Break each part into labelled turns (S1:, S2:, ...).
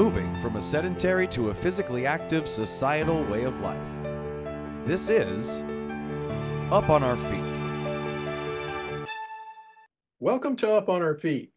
S1: moving from a sedentary to a physically active societal way of life. This is Up on Our Feet.
S2: Welcome to Up on Our Feet.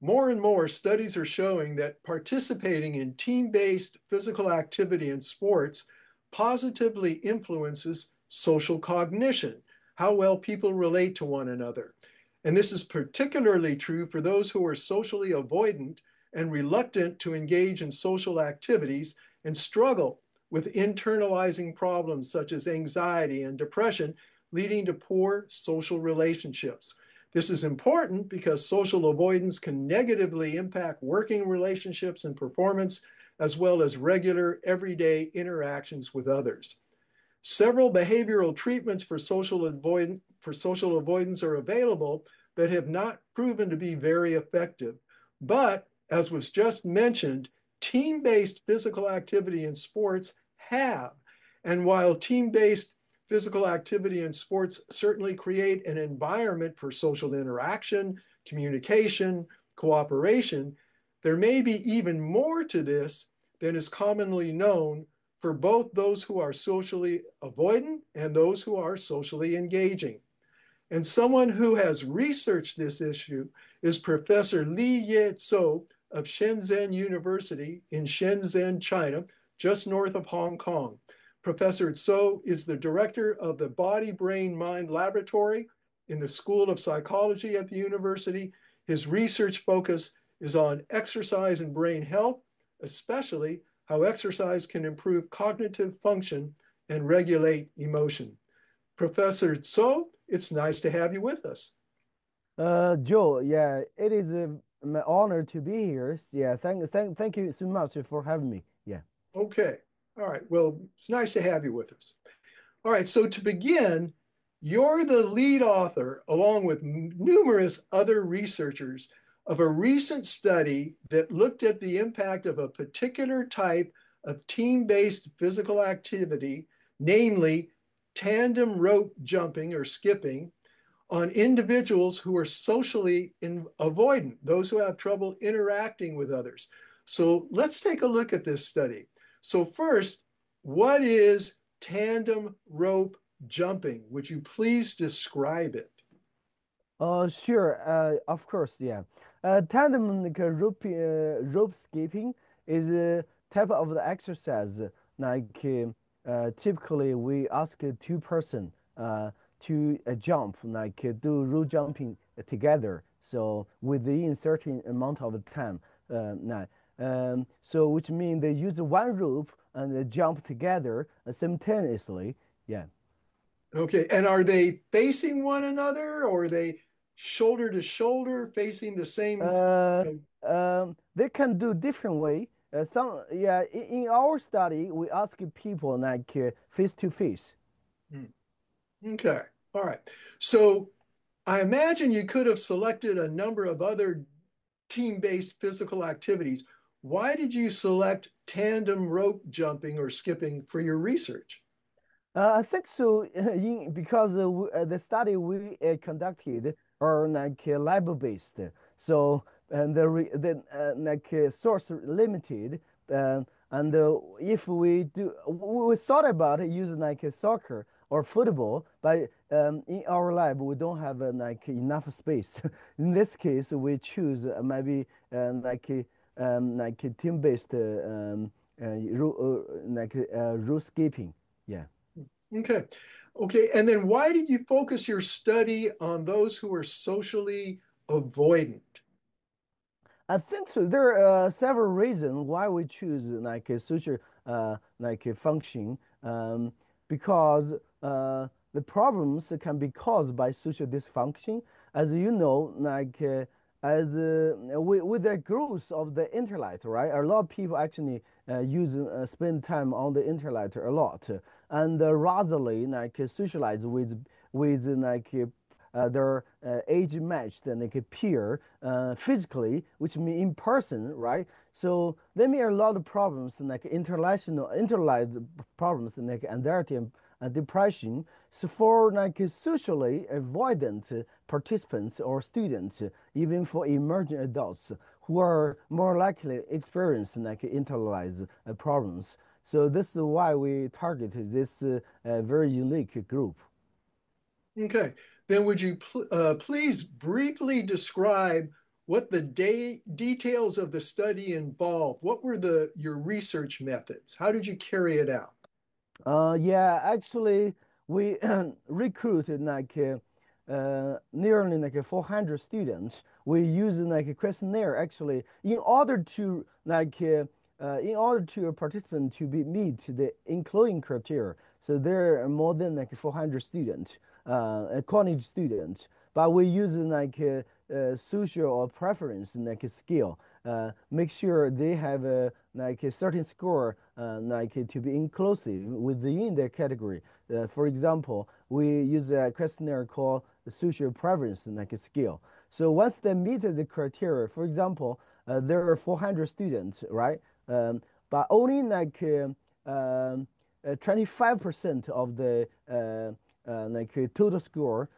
S2: More and more studies are showing that participating in team-based physical activity in sports positively influences social cognition, how well people relate to one another. And this is particularly true for those who are socially avoidant and reluctant to engage in social activities and struggle with internalizing problems such as anxiety and depression, leading to poor social relationships. This is important because social avoidance can negatively impact working relationships and performance, as well as regular, everyday interactions with others. Several behavioral treatments for social avoidance are available, but have not proven to be very effective. But, as was just mentioned, team-based physical activity in sports have. And while team-based physical activity in sports certainly create an environment for social interaction, communication, cooperation, there may be even more to this than is commonly known for both those who are socially avoidant and those who are socially engaging. And someone who has researched this issue is Professor Liye of Shenzhen University in Shenzhen, China, just north of Hong Kong. Professor Zhou is the director of the Body, Brain, Mind Laboratory in the School of Psychology at the university. His research focus is on exercise and brain health, especially how exercise can improve cognitive function and regulate emotion. Professor Zhou, it's nice to have you with us.
S3: Joe, yeah, it is my honor to be here. Yeah, thank you so much for having me. Yeah.
S2: Okay. All right. Well, it's nice to have you with us. All right. So to begin, you're the lead author, along with numerous other researchers, of a recent study that looked at the impact of a particular type of team-based physical activity, namely tandem rope jumping or skipping, on individuals who are socially avoidant, those who have trouble interacting with others. So let's take a look at this study. So first, what is tandem rope jumping? Would you please describe it?
S3: Sure. Of course, yeah. Tandem rope skipping is a type of the exercise. Typically, we ask two person to jump, do rope jumping together. So within certain amount of time, so which means they use one rope and they jump together simultaneously. Yeah.
S2: Okay. And are they facing one another, or are they shoulder to shoulder facing the same?
S3: Uh,
S2: You
S3: they can do different way. Yeah, in our study, we ask people face to face.
S2: know, okay. All right. So I imagine you could have selected a number of other team-based physical activities. Why did you select tandem rope jumping or skipping for your research?
S3: I think so, because the study we conducted are lab-based. So and the source limited. And if we thought about using soccer or football, but in our lab we don't have enough space. In this case, we choose maybe team-based rule skipping. Yeah.
S2: Okay. Okay. And then why did you focus your study on those who are socially avoidant?
S3: I think so. There are several reasons why we choose a social a function, because the problems can be caused by social dysfunction. As you know, with the growth of the internet, right? A lot of people actually spend time on the internet a lot, and ratherly socialize with their age matched and peer physically, which means in person, right? So there may be a lot of problems international interlied problems anxiety and depression. So for socially avoidant participants or students, even for emerging adults, who are more likely experience like internalized problems. So this is why we target this very unique group.
S2: Okay. Then would you please briefly describe what the details of the study involved? What were your research methods? How did you carry it out?
S3: Yeah, actually, we recruited nearly like 400 students. We use like a questionnaire actually in order to a participant to meet the including criteria. So there are more than like 400 students, college students, but we use social or preference like a skill. Make sure they have like a certain score to be inclusive within their category. For example, we use a questionnaire called the social preference like a skill. So once they meet the criteria, for example, there are 400 students, right? But only 25% of the total score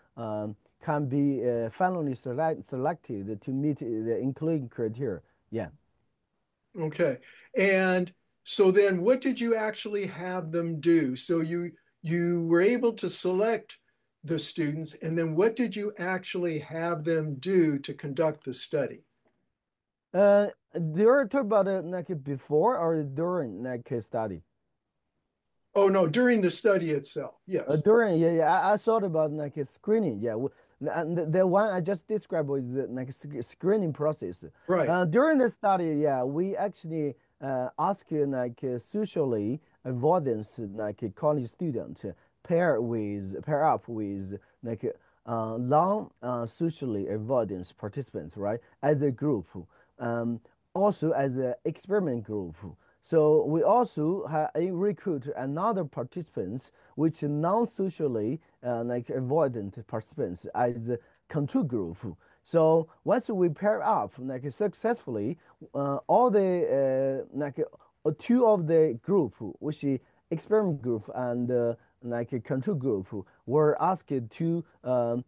S3: can be finally selected to meet the including criteria. Yeah.
S2: Okay. And so then what did you actually have them do? So you were able to select the students, and then what did you actually have them do to conduct the study?
S3: Do you talk about before or during study?
S2: Oh no, during the study itself. Yes.
S3: During, yeah, yeah, I thought about like a screening. Yeah, and the one I just described was the like screening process.
S2: Right.
S3: During the study, yeah, we actually ask socially avoidance college student pair up with long socially avoidance participants, right, as a group, um, also as an experiment group. So we also recruit another participants, which non-socially avoidant participants as a control group. So once we pair up successfully, all the two of the group, which is experiment group and a control group, were asked to go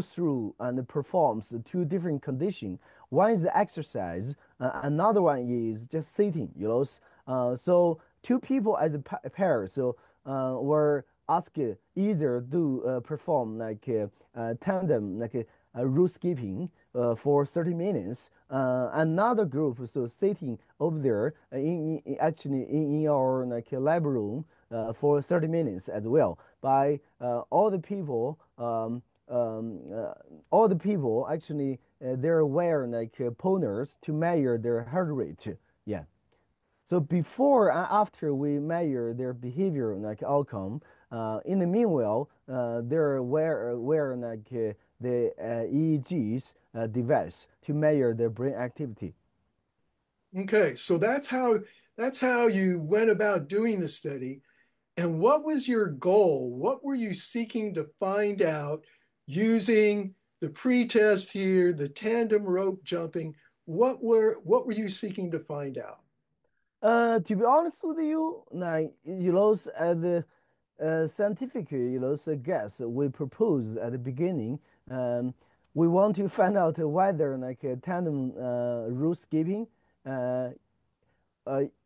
S3: through and perform the two different conditions. One is the exercise, another one is just sitting. So two people as a pair, so were asked either to perform tandem route skipping for 30 minutes. Another group so sitting over there actually in our lab room for 30 minutes as well. By all the people actually they're wearing pointers to measure their heart rate. Yeah. So before and after we measure their behavior outcome, in the meanwhile, they're wearing the EEG's device to measure their brain activity.
S2: Okay. So that's how you went about doing the study. And what was your goal? What were you seeking to find out using the pretest here, the tandem rope jumping? What were you seeking to find out?
S3: To be honest with you, as a scientific, so guess we proposed at the beginning, um, we want to find out whether tandem route skipping uh,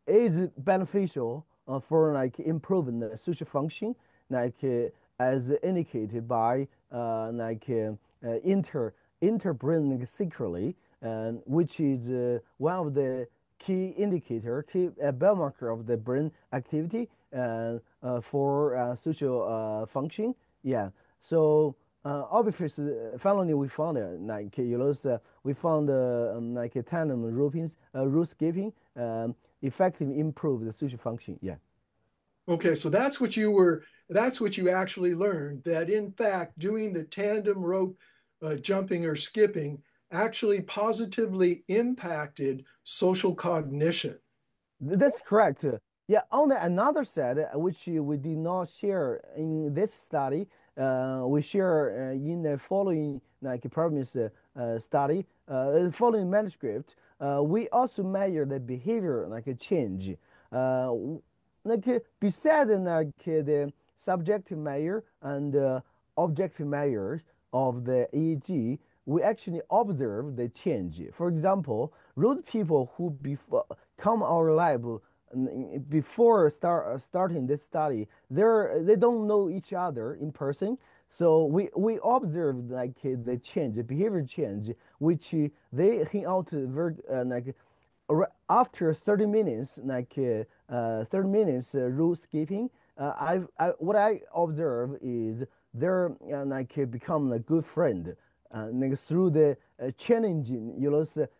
S3: is beneficial for improving the social function, as indicated by interbrain secretly, which is one of the key biomarker of the brain activity for social function. Yeah. So obviously, finally we found we found a tandem route skipping effectively improve the social function. Yeah.
S2: Okay, so that's what you actually learned, that in fact doing the tandem rope jumping or skipping actually positively impacted social cognition.
S3: That's correct. Yeah, on the another side, which we did not share in this study, we share in the following premise study, following manuscript. We also measure the behavior a change. Uh, Beside the subjective measure and objective measures of the EEG, we actually observe the change. For example, those people who before come our lab before starting this study, they don't know each other in person. So we observed like the change, the behavior change, which they hang out very like after 30 minutes, 30 minutes rule skipping. What I observe is they're become a good friend. Through the challenging,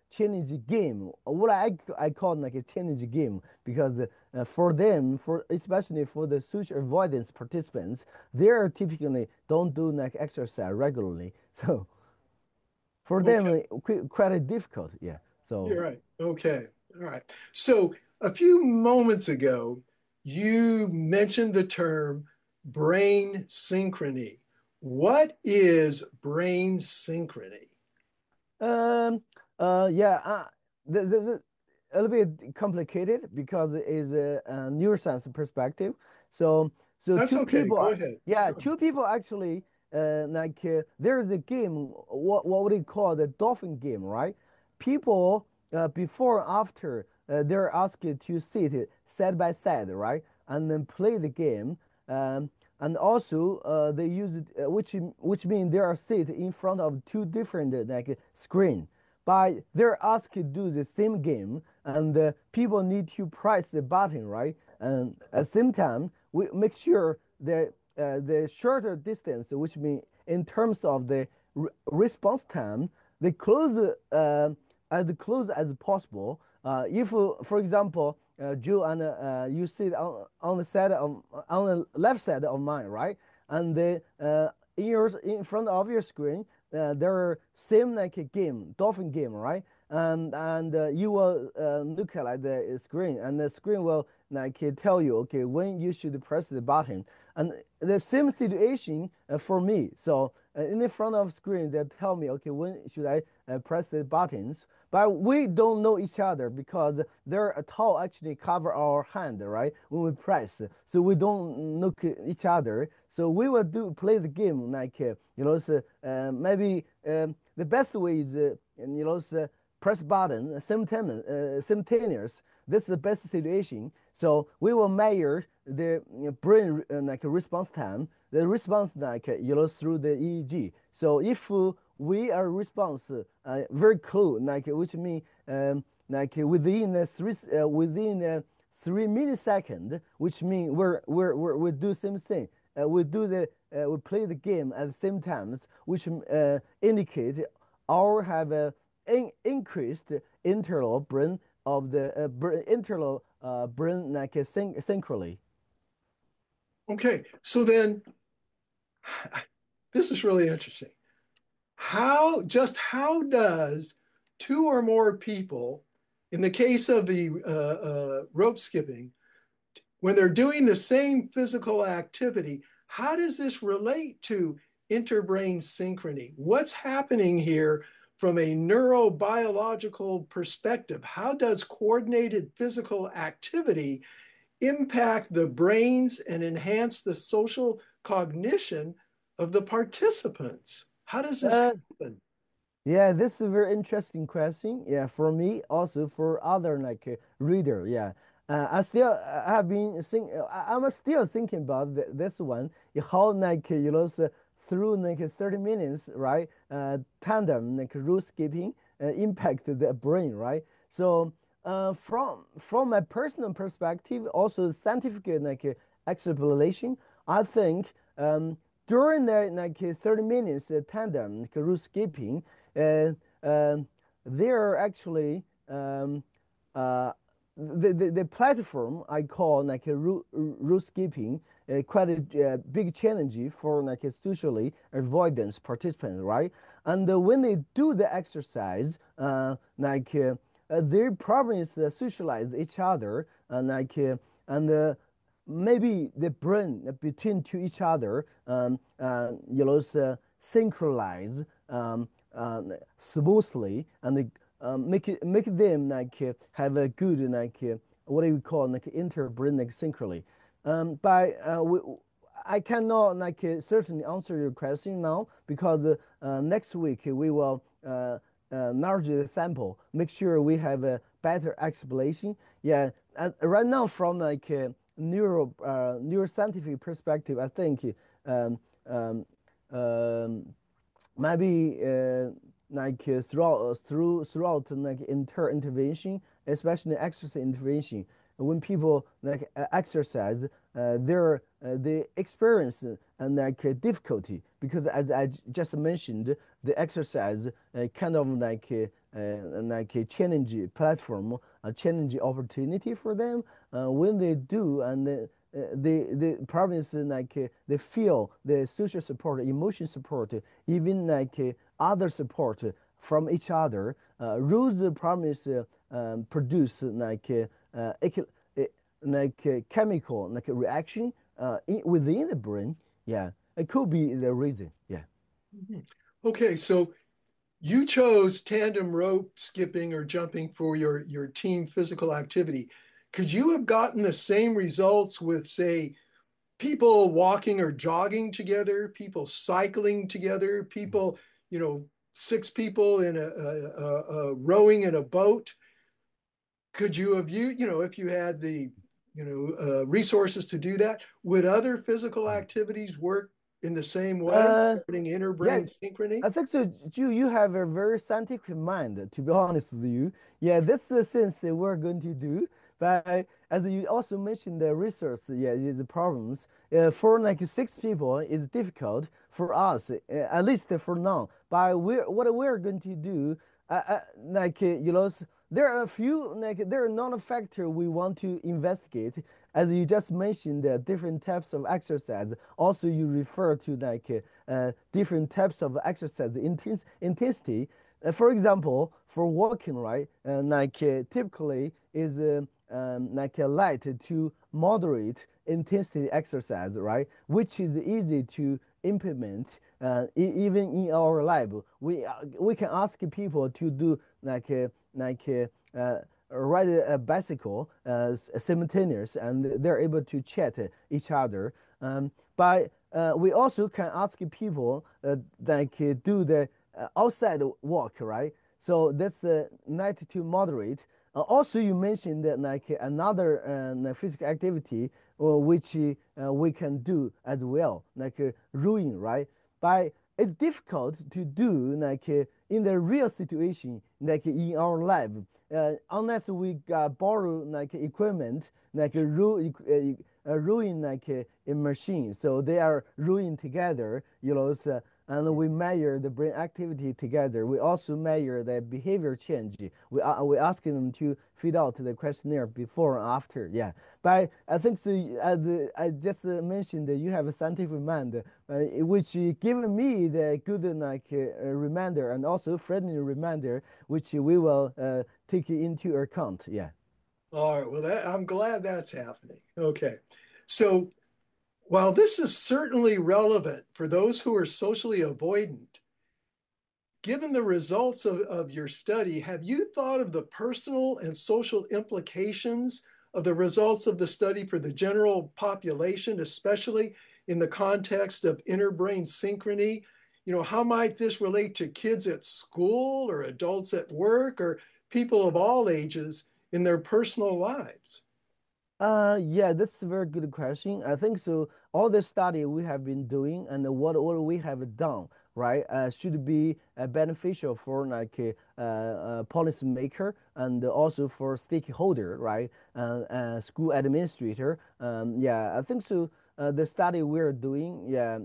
S3: challenge game. What I call like a challenge game because for them, for especially for the social avoidance participants, they are typically don't do like exercise regularly. So for them,
S2: Okay.
S3: quite difficult. Yeah. So.
S2: You're right. Okay. All right. So a few moments ago, you mentioned the term brain synchrony. What is brain synchrony?
S3: Um, yeah, this a little bit complicated because it is a neuroscience perspective. So, so
S2: That's
S3: two
S2: okay.
S3: people,
S2: Go ahead.
S3: yeah,
S2: Go ahead.
S3: two people actually, there's a game, what would you call the dolphin game, right? People, before and after, they're asked to sit side by side, right? And then play the game. And also, they use it, which means they are sit in front of two different screen. But they're asked to do the same game, and people need to press the button, right? And at the same time, we make sure that the shorter distance, which means in terms of the response time, they close as close as possible. If, for example, Joe and you sit on the side of on the left side of mine, right? And in front of your screen, there are same like a game, dolphin game, right? And you will look at the screen, and the screen will like tell you, okay, when you should press the button. And the same situation for me. So in the front of screen, they tell me, okay, when should I press the buttons? But we don't know each other because their towel actually cover our hand, right? When we press, so we don't look at each other. So we will play the game like so, maybe the best way is so press button simultaneous. This is the best situation. So we will measure the brain like response time, the response like through the EEG. So if we are response very close, like which means like within 3 milliseconds, which means we do same thing. We play the game at the same times, which indicate our have a increased interval brain of the interval brain like synchroly.
S2: Okay. So then this is really interesting. How does two or more people, in the case of the rope skipping, when they're doing the same physical activity, how does this relate to interbrain synchrony? What's happening here from a neurobiological perspective? How does coordinated physical activity impact the brains and enhance the social cognition of the participants? How does this
S3: Uh,
S2: happen?
S3: Yeah, this is a very interesting question. Yeah, for me, also for other like reader. Yeah, I still have been I'm still thinking about this one. How like so through like 30 minutes, right? Tandem like rule skipping impact the brain, right? So from my personal perspective, also scientific like explanation, I think during the like 30 minutes tandem like, rule skipping uh, um, they're actually the platform I call like a route skipping quite a big challenge for like a socially avoidance participant, right? And when they do the exercise, their problems socialize each other and maybe the brain between to each other synchronize smoothly and make them have a good what do you call like interbrain synchrony. By I cannot certainly answer your question now because next week we will enlarge the sample, make sure we have a better explanation. Yeah, right now from neuroscientific perspective, I think um, um, um, maybe throughout intervention, especially exercise intervention, when people exercise, they experience difficulty because as I just mentioned, the exercise kind of a challenge platform, a challenge opportunity for them when they do, and the problem is they feel the social support, emotion support, even other support from each other. Those promise produce chemical reaction within the brain. Yeah, it could be the reason. Yeah.
S2: Mhm. Okay, so you chose tandem rope skipping or jumping for your team physical activity. Could you have gotten the same results with, say, people walking or jogging together, people cycling together, people, you know, six people in a rowing in a boat? Could you have you know, if you had the resources to do that, would other physical activities work in the same way,
S3: Uh,
S2: regarding inner
S3: Yeah,
S2: brain synchrony?
S3: I think so. You have a very scientific mind, to be honest with you. Yeah, this is the sense that we're going to do. But as you also mentioned, the research, yeah, the problems. For six people, it's difficult for us, at least for now. But what we're going to do, there are a few, there are non-factor we want to investigate. As you just mentioned, different types of exercise. Also, you refer to different types of exercise intensity. For example, for walking, right, typically is a light to moderate intensity exercise, right, which is easy to implement even in our lab. We can ask people to do like a, uh, ride a bicycle simultaneous, and they're able to chat each other. But we also can ask people do the outside walk, right? So that's night to moderate. Also, you mentioned that another physical activity which we can do as well, rowing, right? But it's difficult to do in the real situation, in our lab, unless we borrow equipment, rowing a machine. So they are rowing together, so, and we measure the brain activity together. We also measure the behavior change. We asking them to fill out the questionnaire before and after. Yeah, but I think so. I just mentioned that you have a scientific mind, which given me the good reminder and also friendly reminder, which we will take into account. Yeah.
S2: All right, well, I'm glad that's happening. Okay, so while this is certainly relevant for those who are socially avoidant, given the results of your study, have you thought of the personal and social implications of the results of the study for the general population, especially in the context of inner brain synchrony? You know, how might this relate to kids at school or adults at work or people of all ages in their personal lives?
S3: Yeah, that's a very good question. I think so. All the study we have been doing and what we have done, right, should be beneficial for policymaker and also for stakeholder, right, school administrator. Yeah, I think so. The study we're doing, yeah,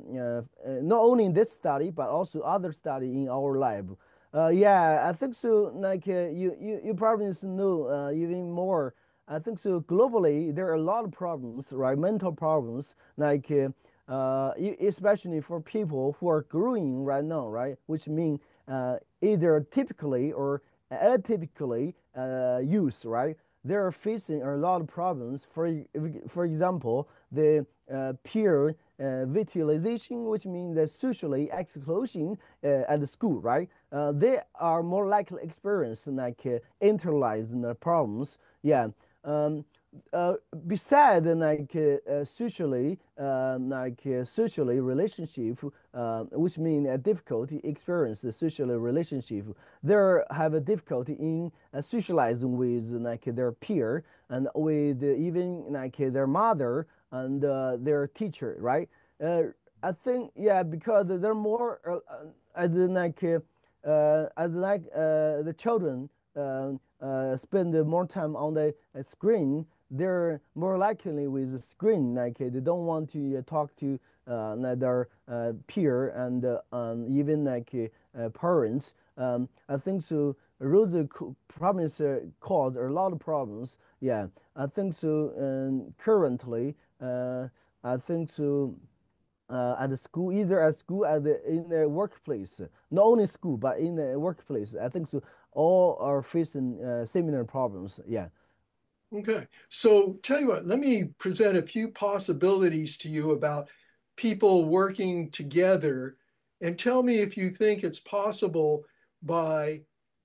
S3: not only in this study but also other study in our lab. Yeah, I think so. You probably know even more. I think so. Globally, there are a lot of problems, right? Mental problems, especially for people who are growing right now, right? Which mean either typically or atypically used, right? They are facing a lot of problems. For example, the peer victimization, which means the socially exclusion at the school, right? They are more likely experience internalized problems. Yeah, um, beside socially relationship, which mean a difficulty experience the social relationship, they have a difficulty in socializing with their peer and with even their mother and their teacher, right? uh, I think, yeah, because they're more the children spend more time on the screen. They're more likely with the screen. They don't want to talk to their peer and even parents. I think so. Those problems cause a lot of problems. Yeah, I think so. Currently, I think so at the school, either at school, in the workplace, not only school, but in the workplace. I think so. All are facing similar problems. Yeah.
S2: Okay. So tell you what, let me present a few possibilities to you about people working together and tell me if you think it's possible by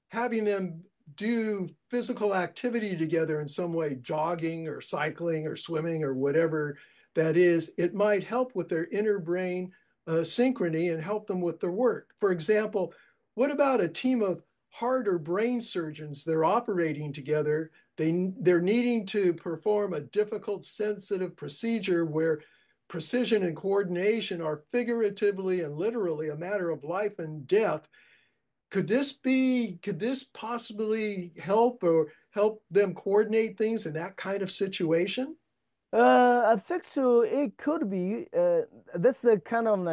S2: having them do physical activity together in some way, jogging or cycling or swimming or whatever that is, it might help with their inner brain synchrony and help them with their work. For example, what about a team of heart or brain surgeons? They're operating together. They're needing to perform a difficult, sensitive procedure where precision and coordination are figuratively and literally a matter of life and death. Could this possibly help or help them coordinate things in that kind of situation?
S3: I think so. It could be. This is kind of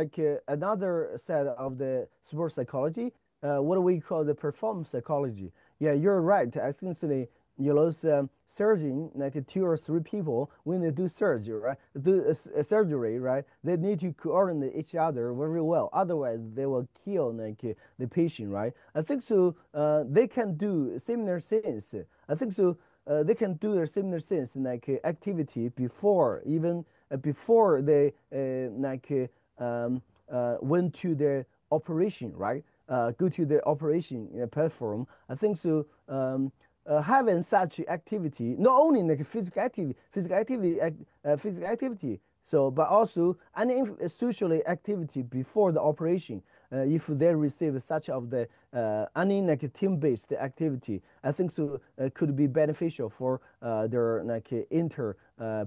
S3: another set of the sports psychology. What do we call the performance psychology? Yeah, you're right. Essentially, surgeon like two or three people when they do surgery, right? Surgery, right? They need to coordinate each other very well. Otherwise, they will kill the patient, right? I think so. They can do similar things. I think so they can do their similar things activity before even before they went to the operation, right? Go to the operation platform. I think so. Having such activity, not only physical activity, so but also any social activity before the operation. If they receive such of the any team-based activity, I think so could be beneficial for their inter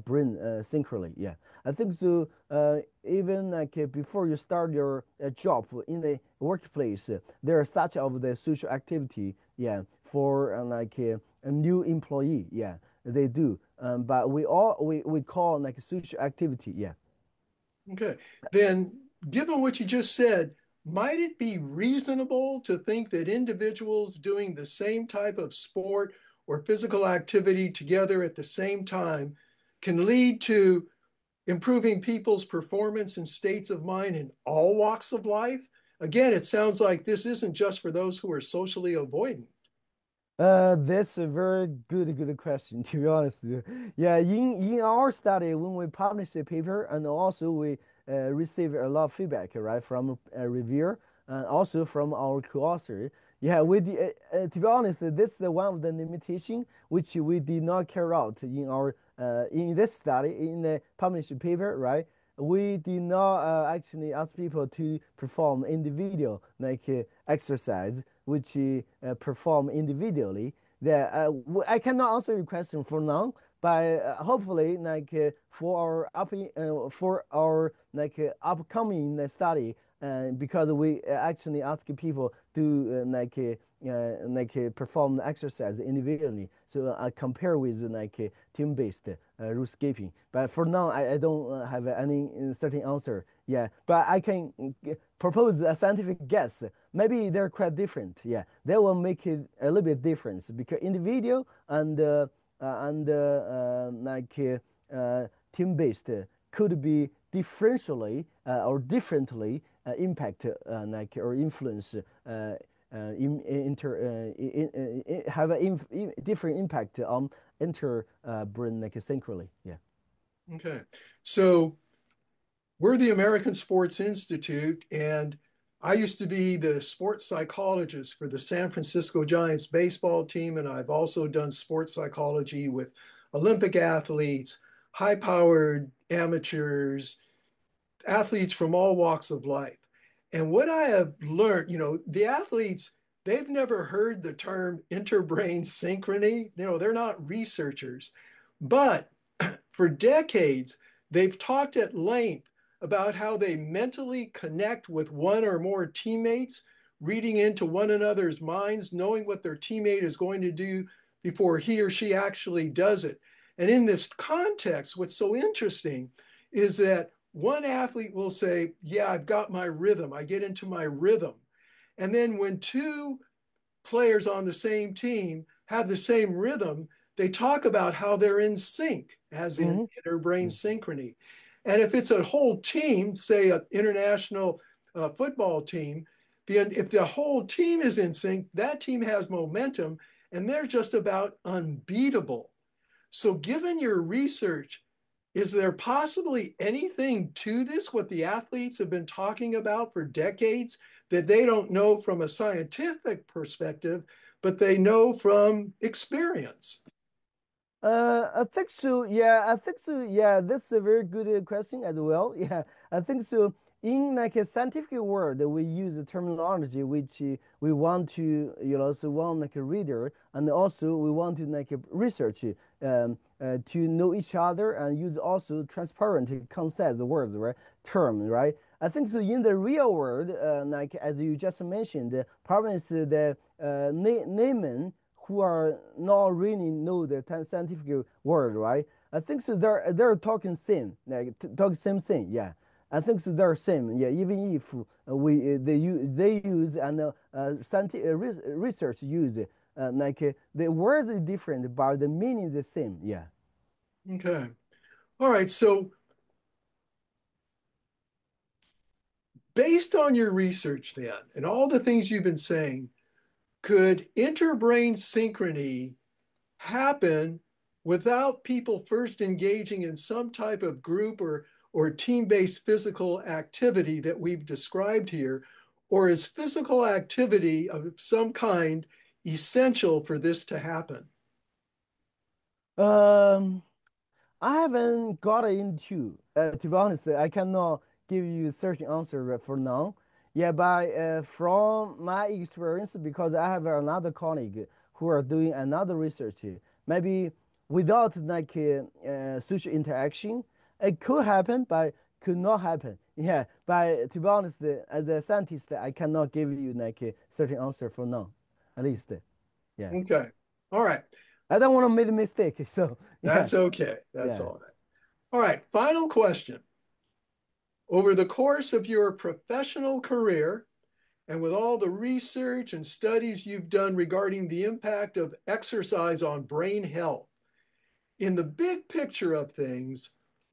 S3: brain synchrony. Yeah, I think so. Even before you start your job in the workplace, there are such of the social activity. Yeah, for a new employee. Yeah, they do. But we call social activity. Yeah.
S2: Okay. Then, given what you just said, might it be reasonable to think that individuals doing the same type of sport or physical activity together at the same time can lead to improving people's performance and states of mind in all walks of life? Again, it sounds like this isn't just for those who are socially avoidant.
S3: That's a very good question, to be honest with you. Yeah, in our study, when we published a paper, and also we received a lot of feedback, right, from a reviewer and also from our co-author. Yeah, to be honest, this is one of the limitation which we did not carry out in our in this study in the published paper, right? We did not actually ask people to perform individual exercise, which perform individually. I cannot answer your question for now, but hopefully, for our upcoming study, because we actually ask people to perform the exercise individually. So I compare with team-based rule skipping. But for now, I don't have any certain answer. Yeah, but I can propose a scientific guess. Maybe they're quite different. Yeah, they will make it a little bit difference because individual and team-based could be differentially or differently impact or influence have a different impact on inter brain synchrony. Yeah.
S2: Okay. So we're the American Sports Institute, and I used to be the sports psychologist for the San Francisco Giants baseball team, and I've also done sports psychology with Olympic athletes, high-powered amateurs, athletes from all walks of life. And what I have learned, the athletes, they've never heard the term interbrain synchrony. They're not researchers, but for decades, they've talked at length about how they mentally connect with one or more teammates, reading into one another's minds, knowing what their teammate is going to do before he or she actually does it. And in this context, what's so interesting is that one athlete will say, yeah, I've got my rhythm. I get into my rhythm. And then when two players on the same team have the same rhythm, they talk about how they're in sync, as in interbrain synchrony. And if it's a whole team, say an international football team, if the whole team is in sync, that team has momentum and they're just about unbeatable. So given your research, is there possibly anything to this, what the athletes have been talking about for decades, that they don't know from a scientific perspective, but they know from experience?
S3: I think so. Yeah, I think so. Yeah, that's a very good question as well. Yeah, I think so. In like a scientific world, we use a terminology which we want to, so want like a reader, and also we want to like research to know each other and use also transparent concepts, words, right? Term, right? I think so. In the real world, like as you just mentioned, the problem is the laymen who are not really know the scientific word, right? I think so. They're talking same, like talk same thing. Yeah, I think so. They're same. Yeah, even if they use and scientific research use like the words is different, but the meaning is the same. Yeah.
S2: Okay. All right. So based on your research then, and all the things you've been saying, could interbrain synchrony happen without people first engaging in some type of group or team-based physical activity that we've described here? Or is physical activity of some kind essential for this to happen?
S3: Um, I haven't got into, to be honest, I cannot give you a certain answer for now. Yeah, but from my experience, because I have another colleague who are doing another research, maybe without like social interaction, it could happen, but could not happen. Yeah, but to be honest, as a scientist, I cannot give you like a certain answer for now, at least. Yeah,
S2: Okay. All right.
S3: I don't want to make a mistake. So yeah,
S2: That's okay. That's
S3: yeah.
S2: all right. All right. Final question. Over the course of your professional career, and with all the research and studies you've done regarding the impact of exercise on brain health, in the big picture of things,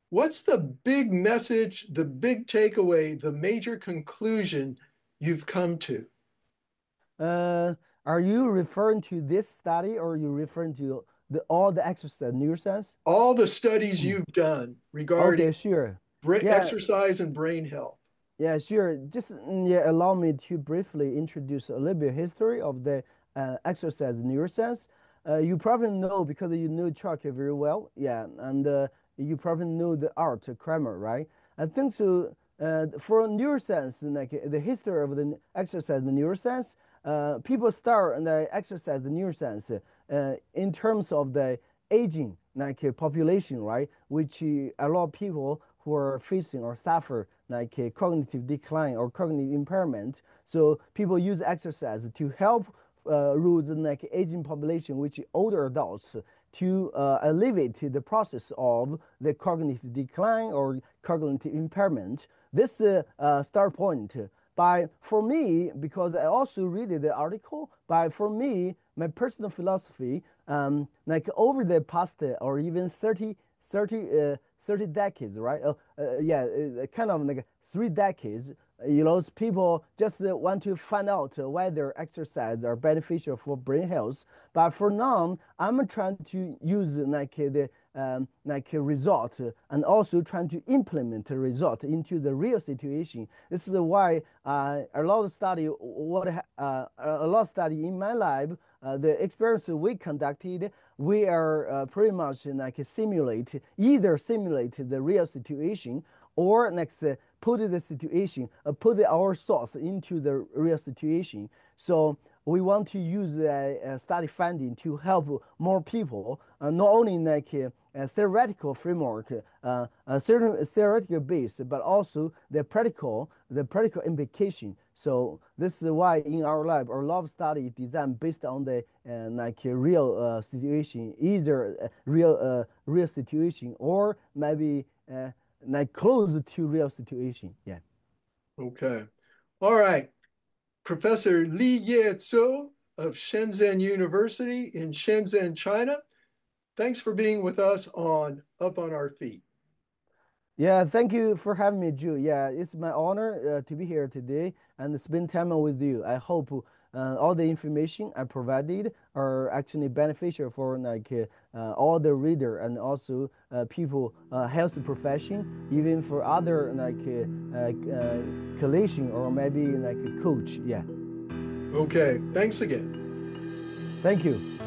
S2: what's the big message, the big takeaway, the major conclusion you've come to?
S3: Uh, are you referring to this study or are you referring to all the exercise neuroscience?
S2: All the studies
S3: Mm.
S2: you've done regarding
S3: Okay, sure. Yeah,
S2: exercise and brain health.
S3: yeah, sure. Just yeah, allow me to briefly introduce a little bit history of the exercise neuroscience. You probably know because you know Chuck very well, yeah, and you probably know the art Kramer, right? I think so. For neuroscience, like the history of the exercise neuroscience, people start and exercise the neuroscience in terms of the aging, like population, right? Which a lot of people who are facing or suffer like a cognitive decline or cognitive impairment. So people use exercise to help rules like aging population, which older adults, to alleviate the process of the cognitive decline or cognitive impairment. This start point. But for me, because I also read the article, but for me, my personal philosophy, like over the past or even 30 decades, right? Yeah, kind of like 3 decades. People just want to find out whether exercise are beneficial for brain health. But for now, I'm trying to use like the like a result and also trying to implement a result into the real situation. This is why a lot of study in my lab, the experience we conducted, we are pretty much like either simulate the real situation or next put the situation, put our thoughts into the real situation. So we want to use study finding to help more people, not only like a theoretical framework, a certain theoretical base, but also the practical implication. So this is why in our lab, our lab study is designed based on the like a real situation, either real situation or maybe like close to real situation. Yeah.
S2: Okay. All right. Professor Liye of Shenzhen University in Shenzhen, China. Thanks for being with us on Up on Our Feet.
S3: Yeah, thank you for having me, Drew. Yeah, it's my honor to be here today and spend time with you. I hope all the information I provided are actually beneficial for like all the reader and also people, health profession, even for other like collection or maybe like a coach. Yeah.
S2: Okay, thanks again.
S3: Thank you.